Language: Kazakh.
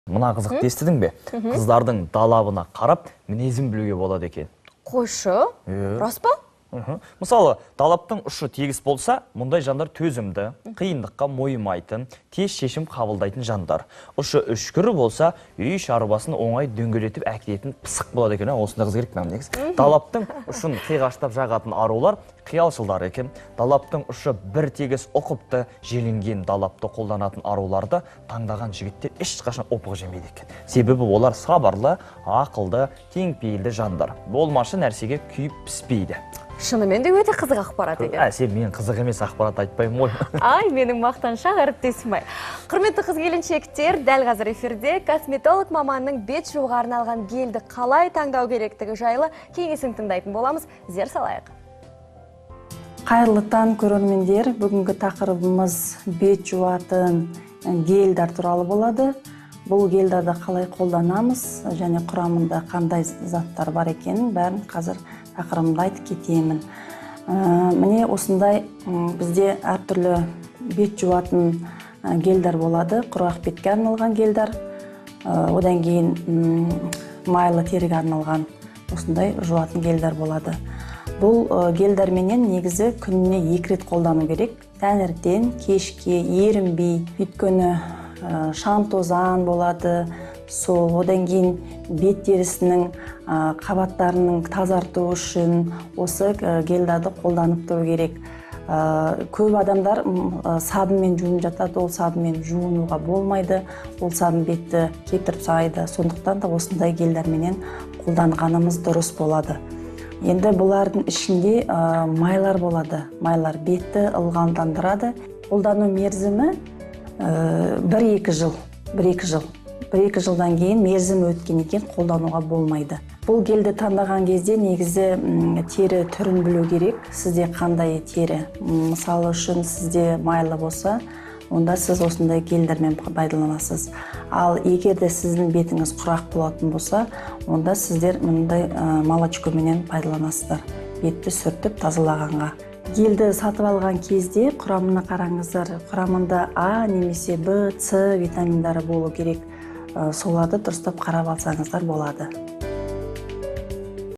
Мына қызықты естідің бе? Қыздардың далабына қарап, мінезін білуге болады екен. Қойшы? Рас па? Мысалы, далаптың ұшы тегіс болса, мұндай жандар төзімді, қиындыққа мойымайтын, тез шешім қабылдайтын жандар. Ұшы үшкірі болса, үй шаруасын оңай дөңгелетіп әкелетін пысық болады екен. Осында қыз керек негіз. Далаптың ұшын қиғаштап жағатын арулар қиялшылдар екен. Далаптың ұшы бір тегіс ұқыпты, желінген далапты қолданатын аруларды таңдаған жігіттер ешқашан опық жемейді екен. Себебі олар сабырлы, ақылды, теңпейілді жандар. Болмашы нәрсеге күйіп піспейді. Шынымен де өте қызық ақпарат екен. Сен мен қызық емес ақпарат айтпаймын ғой. Ай, менің мақтаншақ әріптесім ай. Құрметті қыз-келіншектер, дәл қазір эфирде косметолог маманның бет жууға арналған гельді қалай таңдау керектігі жайлы кеңесін тыңдайтын боламыз. Зер салайық. Қайырлы таң көрермендер, бүгінгі тақырыбымыз бет жуатын гельдар туралы болады. Бұл гельдарды қалай қолданамыз және құрамында қандай заттар бар екенін бәрін қазір тақырыбымда айтып кетемін. Міне осындай бізде әртүрлі бет жуатын гельдар болады. Құрғақ бетке арналған гельдар, одан кейін майлы теріге арналған осындай жуатын гельдар болады. Бұл гельдарменен негізі күніне 2 рет қолдану керек. Таңертең, кешке, ерінбей, өйткені шаң тозаң болады, сол одан кейін бет терісінің қабаттарының тазарту үшін осы гельдарды қолданып тұру керек. Көп адамдар сабынмен жуынып жатады, ол сабынмен жуынуға болмайды, ол сабын бетті кептіріп тастайды. Сондықтан да осындай гельдарменен қолданғанымыз дұрыс болады. Енді бұлардың ішінде майлар болады. Майлар бетті ылғалдандырады. Қолдану мерзімі 1-2 жыл. 1-2 жылдан кейін мерзімі өткен екен қолдануға болмайды. Бұл гельді таңдаған кезде негізі тері түрін білу керек. Сізде қандай тері? Мысалы үшін сізде майлы болса, онда сіз осындай гельдермен пайдаланасыз. Ал егер де сіздің бетіңіз құрақ болатын болса, онда сіздер мұндай молочкоменен пайдаланасыздар. Бетті сүртіп тазалағанға. Гельді сатып алған кезде құрамына қараңыздар. Құрамында А немесе Б, С витаминдары болу керек. Соларды дұрыстап қарап алсаңыздар болады.